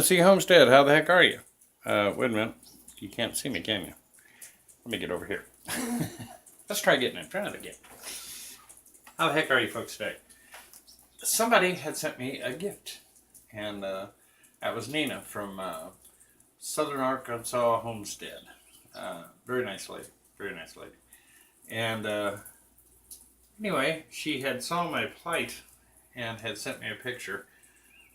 Tennessee Homestead, how the heck are you? Wait a minute. You can't see me, can you? Let me get over here. Let's try getting in front of it again. How the heck are you folks today? Somebody had sent me a gift, and that was Nina from Southern Ark Homestead. Very nice lady. Very nice lady. And anyway, she had saw my plight and had sent me a picture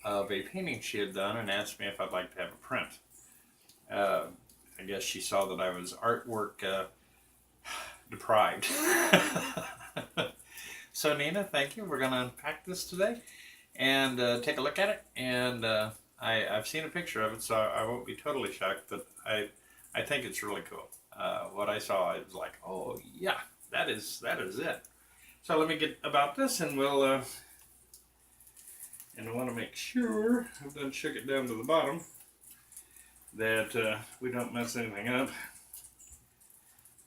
of a painting she had done and asked me if I'd like to have a print. I guess she saw that I was artwork deprived. So Nina, thank you. We're going to unpack this today and take a look at it. And I've seen a picture of it, so I won't be totally shocked, but I think it's really cool. What I saw, I was like, oh yeah, that is it. So let me get about this, and we'll and I want to make sure I've done shook it down to the bottom that we don't mess anything up.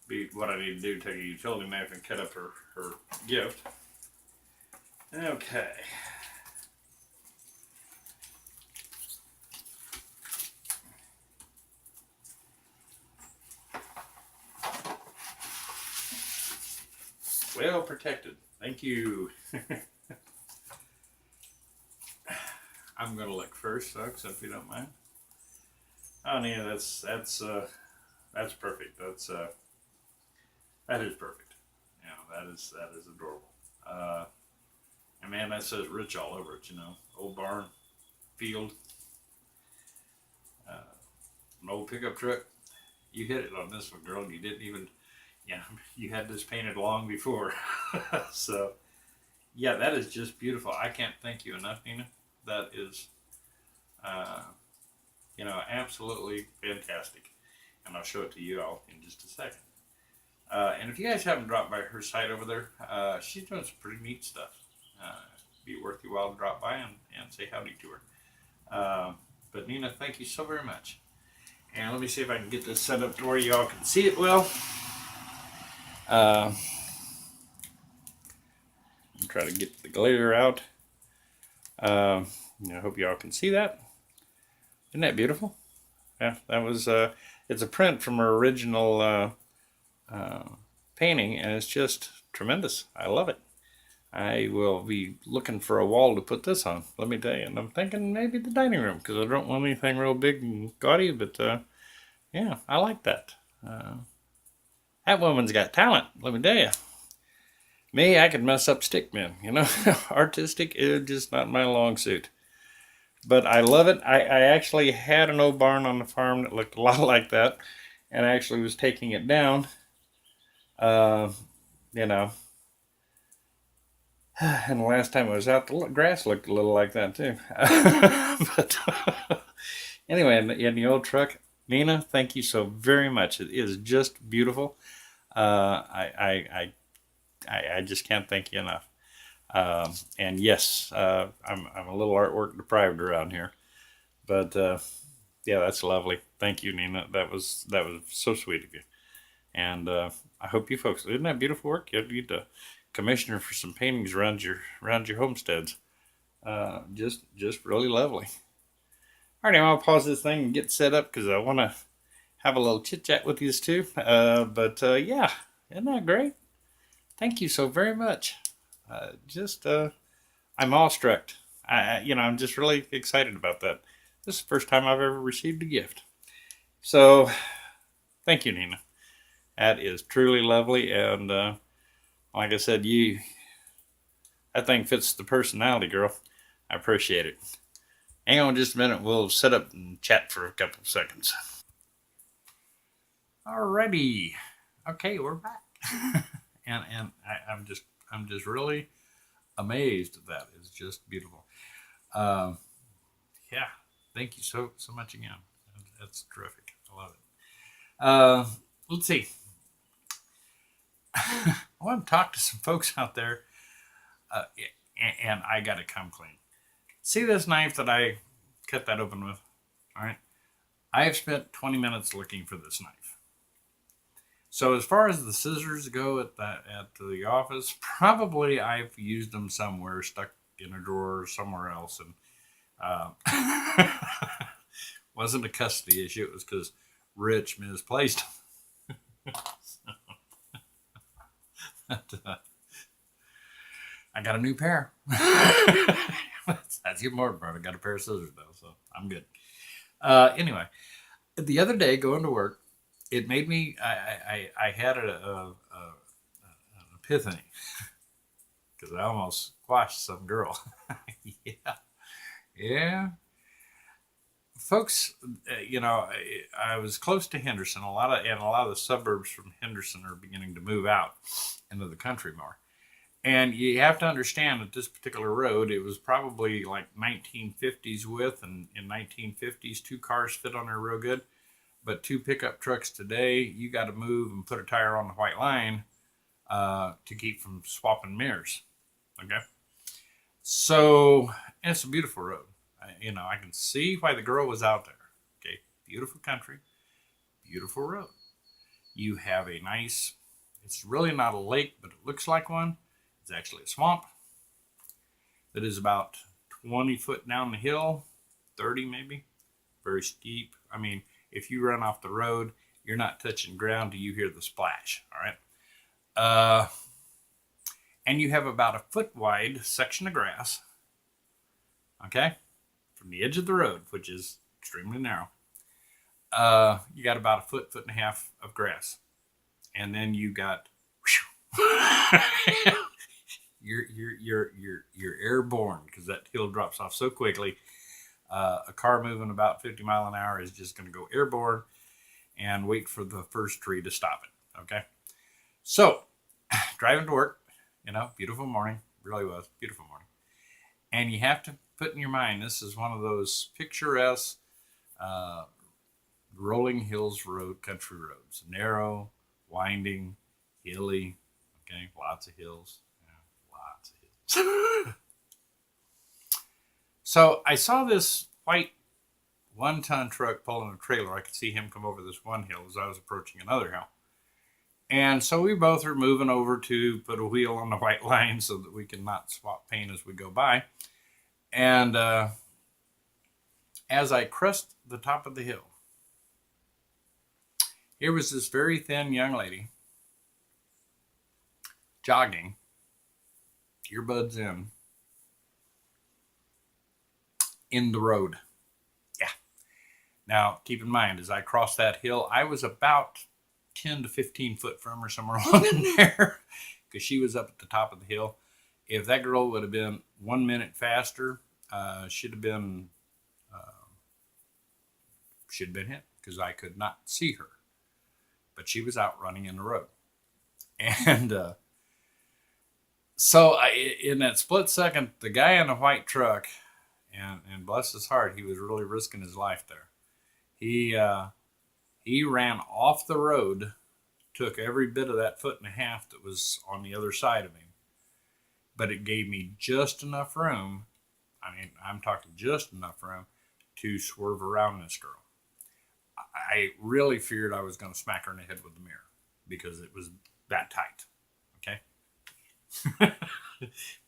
Be what I need to do, take a utility knife and cut up her gift. Okay. Well protected. Thank you. I'm gonna look first, folks, if you don't mind. Oh, yeah, that's perfect. That is perfect. You know, that is adorable. And man, that says rich all over it. You know, old barn, field, an old pickup truck. You hit it on this one, girl. You didn't even. Yeah, you had this painted long before. So, yeah, that is just beautiful. I can't thank you enough, Nina. That is, you know, absolutely fantastic. And I'll show it to you all in just a second. And if you guys haven't dropped by her site over there, she's doing some pretty neat stuff. Be worth your while to drop by and say howdy to her. But Nina, thank you so very much. And let me see if I can get this set up to where you all can see it well. I'll try to get the glare out. I hope you all can see that. Isn't that beautiful? Yeah, that was it's a print from her original painting, and it's just tremendous. I love it. I will be looking for a wall to put this on, let me tell you. And I'm thinking maybe the dining room, because I don't want anything real big and gaudy, but yeah, I like that. That woman's got talent, let me tell you. Me, I could mess up stick men, you know. Artistic is just not my long suit. But I love it. I actually had an old barn on the farm that looked a lot like that, and I actually was taking it down. You know. And the last time I was out, the grass looked a little like that too. But anyway, in the old truck, Nina, thank you so very much. It is just beautiful. I just can't thank you enough. And yes, I'm a little artwork deprived around here, but yeah, that's lovely. Thank you, Nina. That was so sweet of you. And I hope you folks, isn't that beautiful work? You need to commission her for some paintings around your homesteads. Just really lovely. All right, now I'll pause this thing and get set up because I want to have a little chit chat with you too. But yeah, isn't that great? Thank you so very much. I'm awestruck. I'm just really excited about that. This is the first time I've ever received a gift. So, thank you, Nina. That is truly lovely, and like I said, that thing fits the personality, girl. I appreciate it. Hang on just a minute. We'll set up and chat for a couple of seconds. Alrighty. Okay, we're back. and I'm just really amazed at that. It's just beautiful. Yeah, thank you so much again. That's terrific. I love it. Let's see. I want to talk to some folks out there, and I got to come clean. See this knife that I cut that open with? All right. I have spent 20 minutes looking for this knife. So as far as the scissors go at the office, probably I've used them somewhere, stuck in a drawer or somewhere else, and wasn't a custody issue. It was because Rich misplaced them. I got a new pair. That's the important part. I got a pair of scissors though, so I'm good. Anyway, the other day going to work, it made me. I had an epiphany because I almost squashed some girl. Yeah, yeah. Folks, I was close to Henderson. A lot of the suburbs from Henderson are beginning to move out into the country more. And you have to understand that this particular road, it was probably like 1950s width, and in 1950s, two cars fit on there real good. But two pickup trucks today, you got to move and put a tire on the white line to keep from swapping mirrors. Okay, so and it's a beautiful road. I can see why the girl was out there. Okay, beautiful country, beautiful road. You have a nice. It's really not a lake, but it looks like one. It's actually a swamp that is about 20 foot down the hill, 30 maybe, very steep. I mean, if you run off the road, you're not touching ground till you hear the splash, all right? And you have about a foot wide section of grass, okay, from the edge of the road, which is extremely narrow. You got about a foot and a half of grass. And then you got you're airborne because that hill drops off so quickly. A car moving about 50 mile an hour is just going to go airborne and wait for the first tree to stop it. Okay, so driving to work, beautiful morning, really was beautiful morning, and you have to put in your mind this is one of those picturesque rolling hills road, country roads, narrow, winding, hilly. Okay, lots of hills. Lots of hills. So I saw this white 1-ton truck pulling a trailer. I could see him come over this one hill as I was approaching another hill. And so we both are moving over to put a wheel on the white line so that we can not swap paint as we go by. And as I crest the top of the hill, here was this very thin young lady jogging, earbuds in the road. Yeah. Now, keep in mind, as I crossed that hill, I was about 10 to 15 foot from her, somewhere along in there, because she was up at the top of the hill. If that girl would have been 1 minute faster, she'd have been hit because I could not see her. But she was out running in the road. And so in that split second, the guy in the white truck, and bless his heart, he was really risking his life there. He ran off the road, took every bit of that foot and a half that was on the other side of him. But it gave me just enough room, I mean, I'm talking just enough room, to swerve around this girl. I really feared I was going to smack her in the head with the mirror because it was that tight. Okay.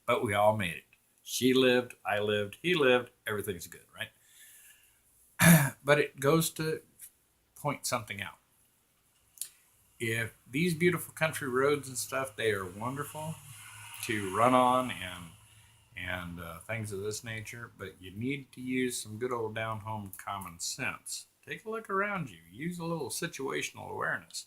But we all made it. She lived, I lived, he lived, everything's good, right? But it goes to point something out. If these beautiful country roads and stuff, they are wonderful to run on and things of this nature, but you need to use some good old down-home common sense. Take a look around you. Use a little situational awareness.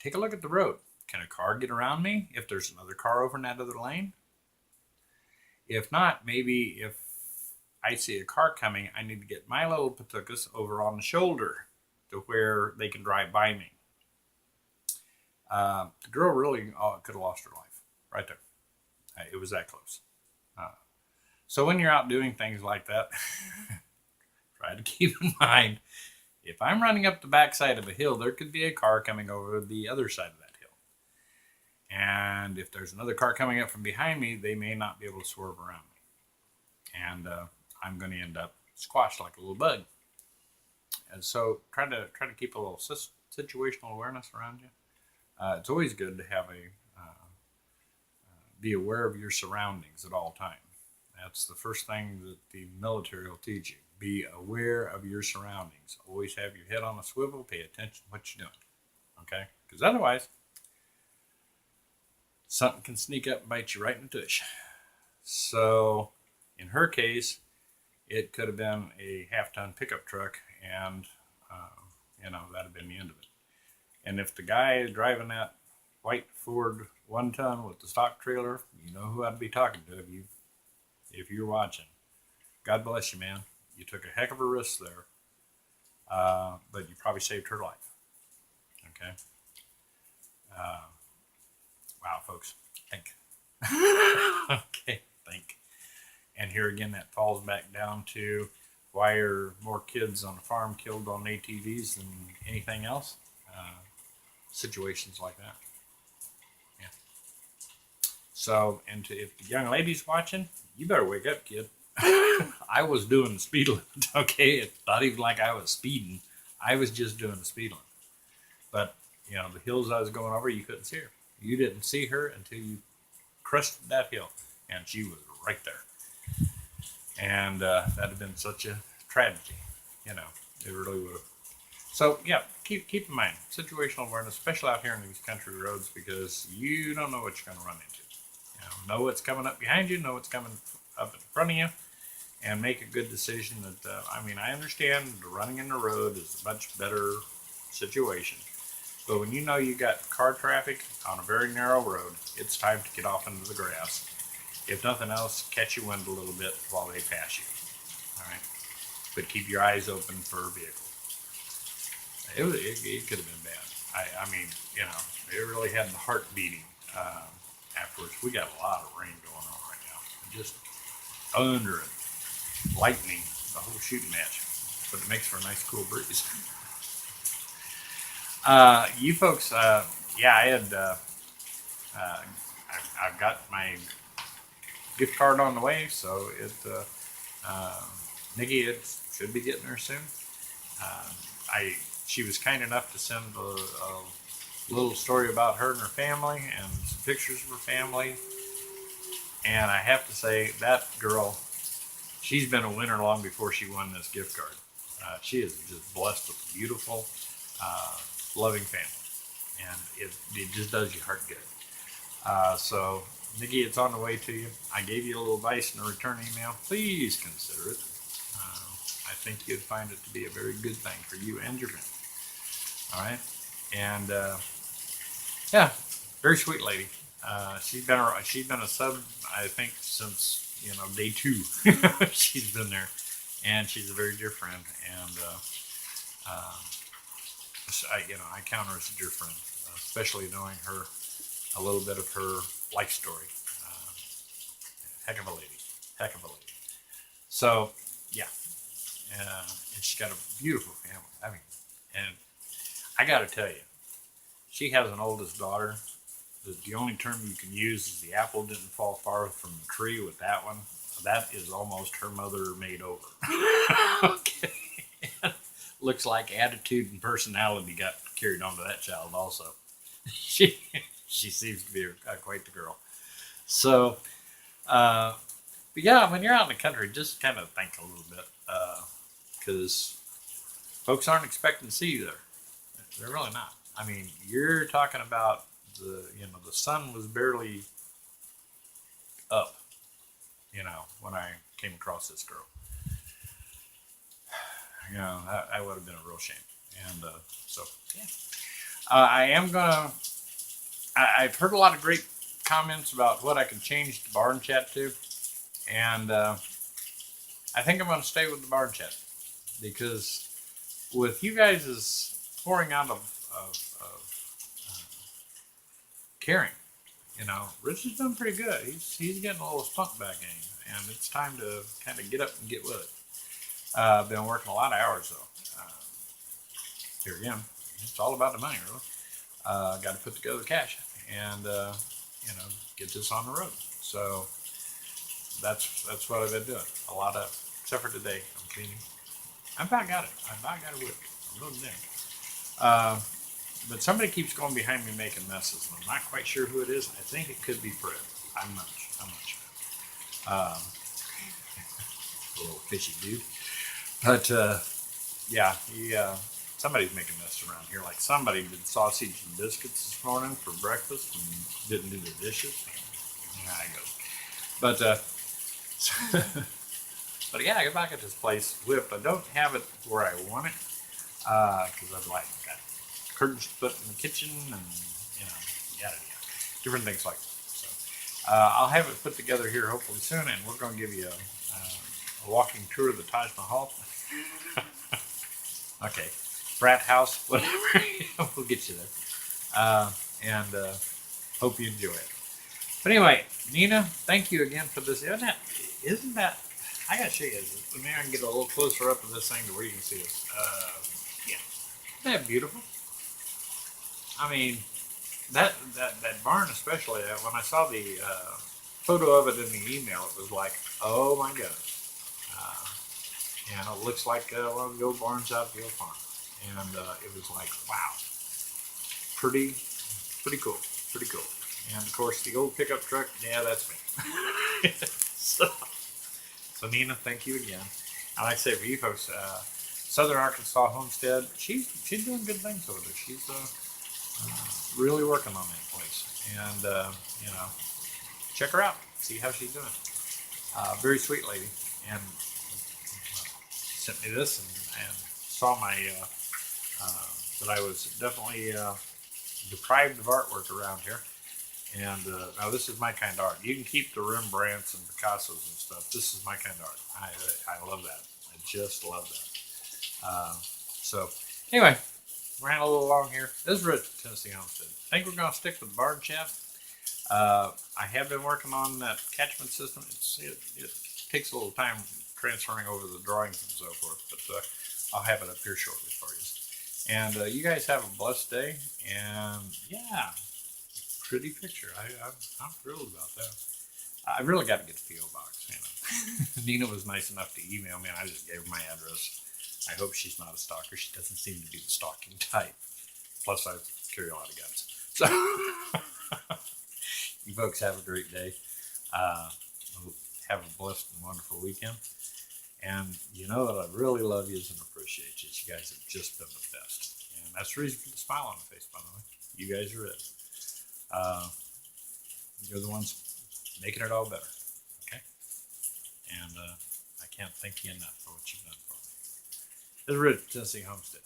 Take a look at the road. Can a car get around me if there's another car over in that other lane? If not, maybe if I see a car coming, I need to get my little patukas over on the shoulder to where they can drive by me. The girl really could have lost her life right there. It was that close. So when you're out doing things like that, try to keep in mind, if I'm running up the backside of a hill, there could be a car coming over the other side of that hill. And if there's another car coming up from behind me, they may not be able to swerve around me. And I'm going to end up squashed like a little bug. And so try to keep a little situational awareness around you. It's always good to have be aware of your surroundings at all times. That's the first thing that the military will teach you. Be aware of your surroundings. Always have your head on a swivel. Pay attention to what you're doing. Okay? Because otherwise, something can sneak up and bite you right in the tush. So, in her case, it could have been a half-ton pickup truck, and that'd have been the end of it. And if the guy driving that white Ford 1-ton with the stock trailer, you know who I'd be talking to if you're watching. God bless you, man. You took a heck of a risk there, but you probably saved her life. Okay. Wow, folks. Think. Okay, think. And here again, that falls back down to why are more kids on the farm killed on ATVs than anything else? Situations like that. Yeah. So, if the young lady's watching, you better wake up, kid. I was doing the speed limit, okay? It's not even like I was speeding. I was just doing the speed limit. But, the hills I was going over, you couldn't see her. You didn't see her until you crested that hill, and she was right there. And that'd have been such a tragedy, it really would have. So, yeah, keep in mind, situational awareness, especially out here in these country roads, because you don't know what you're going to run into. Know what's coming up behind you, know what's coming up in front of you, and make a good decision that, I understand running in the road is a much better situation. But when you know you got car traffic on a very narrow road, it's time to get off into the grass. If nothing else, catch your wind a little bit while they pass you. All right? But keep your eyes open for a vehicle. It could have been bad. It really had the heart beating afterwards. We got a lot of rain going on right now. Just thunder and lightning, the whole shooting match. But it makes for a nice cool breeze. You folks, I had, I've got my gift card on the way, so Nikki, it should be getting there soon. She was kind enough to send a little story about her and her family and some pictures of her family. And I have to say, that girl, she's been a winner long before she won this gift card. She is just blessed with a beautiful, loving family. And it just does your heart good. So, Nikki, it's on the way to you. I gave you a little advice in a return email. Please consider it. I think you'd find it to be a very good thing for you and your family. All right, and very sweet lady. She's been a sub, I think, since day 2. She's been there, and she's a very dear friend. And I count her as a dear friend, especially knowing her a little bit of her life story. Heck of a lady. So yeah, and she's got a beautiful family. And I got to tell you, she has an oldest daughter. The only term you can use is the apple didn't fall far from the tree with that one. That is almost her mother made over. Okay. Looks like attitude and personality got carried on to that child also. She seems to be quite the girl. So, but yeah, when you're out in the country, just kind of think a little bit, because folks aren't expecting to see you there. They're really not. You're talking about the sun was barely up, when I came across this girl. That would have been a real shame. And so, yeah. I've heard a lot of great comments about what I can change the barn chat to. And I think I'm going to stay with the barn chat. Because with you guys' pouring out of caring, Rich has done pretty good. He's getting a little spunk back in him. And it's time to kind of get up and get with it. I've been working a lot of hours, though. Here again, it's all about the money, really. Got to put together the cash and, get this on the road. So that's what I've been doing. A lot of, except for today, I'm cleaning. I about got it. With it. I'm really dang. But somebody keeps going behind me making messes, and I'm not quite sure who it is. I think it could be Fred. I'm not sure. a little fishy dude. But yeah, somebody's making this around here. Like somebody did sausage and biscuits this morning for breakfast and didn't do the dishes. Yeah, I go. But but yeah, I get back at this place whipped. I don't have it where I want it because I've like got curtains put in the kitchen and yada yada, different things like that. So I'll have it put together here hopefully soon, and we're going to give you a walking tour of the Taj Mahal. Okay, frat house, whatever. We'll get you there, and hope you enjoy it. But anyway, Nina, thank you again for this. Isn't that? I gotta show you. Maybe I can get a little closer up to this thing to where you can see this. Yeah, isn't that beautiful? I mean, that barn especially. When I saw the photo of it in the email, it was like, oh my god. And it looks like one of the old barns out at the old farm. And it was like, wow, pretty cool, pretty cool. And of course, the old pickup truck, yeah, that's me. So Nina, thank you again. And like I say, for you folks, Southern Arkansas Homestead, she's doing good things over there. She's really working on that place. And check her out, see how she's doing. Very sweet lady. And sent me this and saw my that I was definitely deprived of artwork around here. And now this is my kind of art. You can keep the Rembrandts and Picassos and stuff. This is my kind of art. I love that. I just love that. So anyway, ran a little long here. This is Rich Tennessee Homestead. I think we're going to stick with barn chat. I have been working on that catchment system. It takes a little time transferring over the drawings and so forth, but I'll have it up here shortly for you. And you guys have a blessed day. And yeah, pretty picture. I'm thrilled about that. I really got to get the PO box. Nina was nice enough to email me, and I just gave her my address. I hope she's not a stalker. She doesn't seem to be the stalking type. Plus, I carry a lot of guns. So, you folks have a great day. Have a blessed and wonderful weekend. And you know that I really love you and appreciate you. You guys have just been the best. And that's the reason for the smile on the face, by the way. You guys are it. You're the ones making it all better. Okay? And I can't thank you enough for what you've done for me. This is Rich, Tennessee Homestead.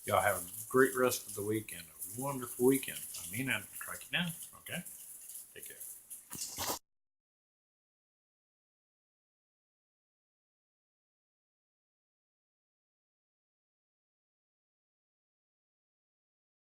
Y'all have a great rest of the weekend. A wonderful weekend. I mean, I'll track you down. Okay? Take care.